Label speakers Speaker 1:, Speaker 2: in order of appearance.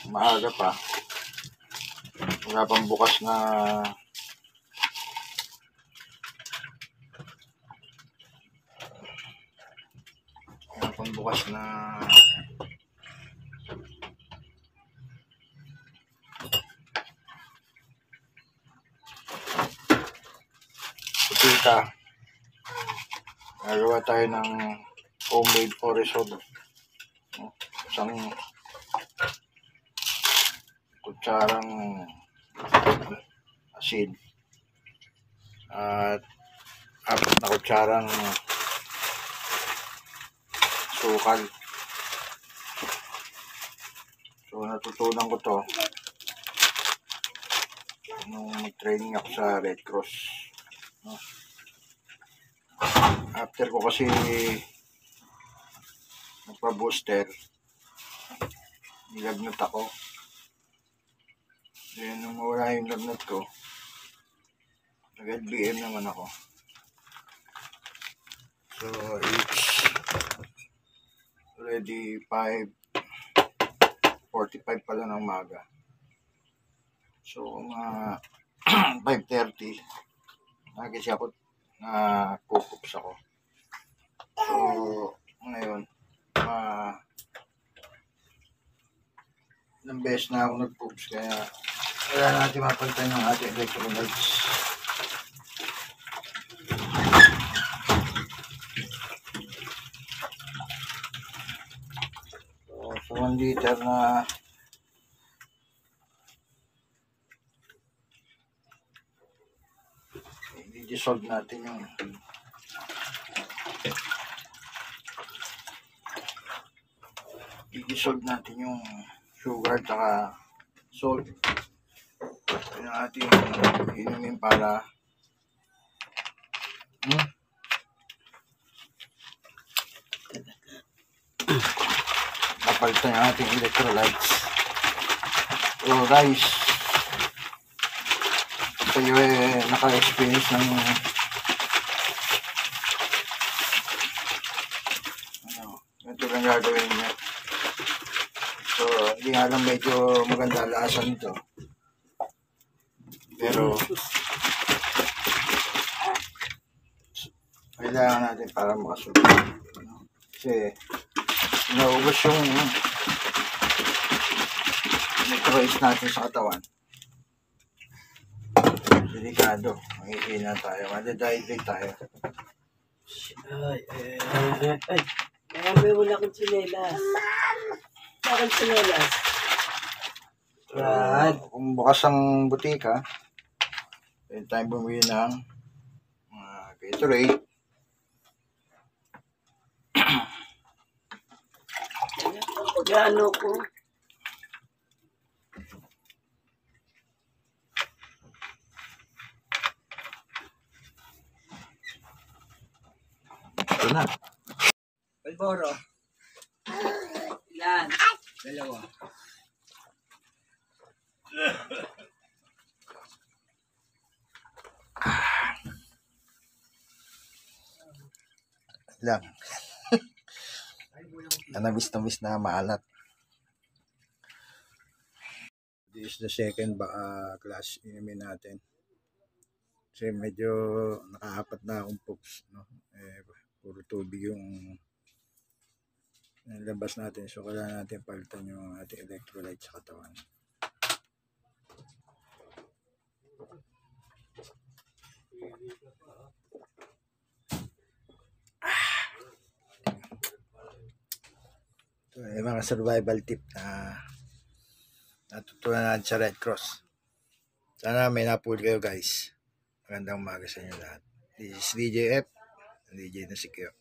Speaker 1: Maaga pa. Wala pang bukas na putika. Nagawa tayo ng homemade orisol. Isang kutsarang asin at 4 na kutsarang sukal. So natutunan ko to nung training ako sa Red Cross. After ko kasi nagpa-booster, nilagnat ako. Then nung mawala yung lagnat ko, nag-LBM naman ako. So it's already 5:45 pala ng umaga. So 5:30 nagising ako, na pupups ako. So ngayon ilang beses na ako nagpups, kaya natin mapalitan ng ating electrolytes. So 1 liter na i-dissolve natin yung sugar at salt. Ito yung ating inumin para mapalitan yung ating electrolytes. So guys, kayo naka-experience ng ito lang gagawin niya. So hindi nga lang medyo maganda lasa nito, pero kailangan natin para makasunod, kasi naubos yung electrolytes natin sa katawan. Delikado, mahihina tayo, madadehydrate tayo.
Speaker 2: May wala kong tsinelas. Wala kong tsinelas.
Speaker 1: Kung bukas ang butika, pwede tayo bumili ng Gatorade.
Speaker 2: Gano ko.
Speaker 1: Ito na.
Speaker 2: Malboro. Ilan? 2.
Speaker 1: Lang. Namiss na maalat. This is the second glass inumin natin. Kasi medyo nakaapat na akong pups, no? Puro tubig yung labas natin. So kailangan natin palitan yung ating electrolytes sa katawan. So, yung mga survival tip na natutunan natin sa Red Cross. Sana may napuli kayo, guys. Magandang umaga sa inyo lahat. This is DJ F, DJ na si Kyo.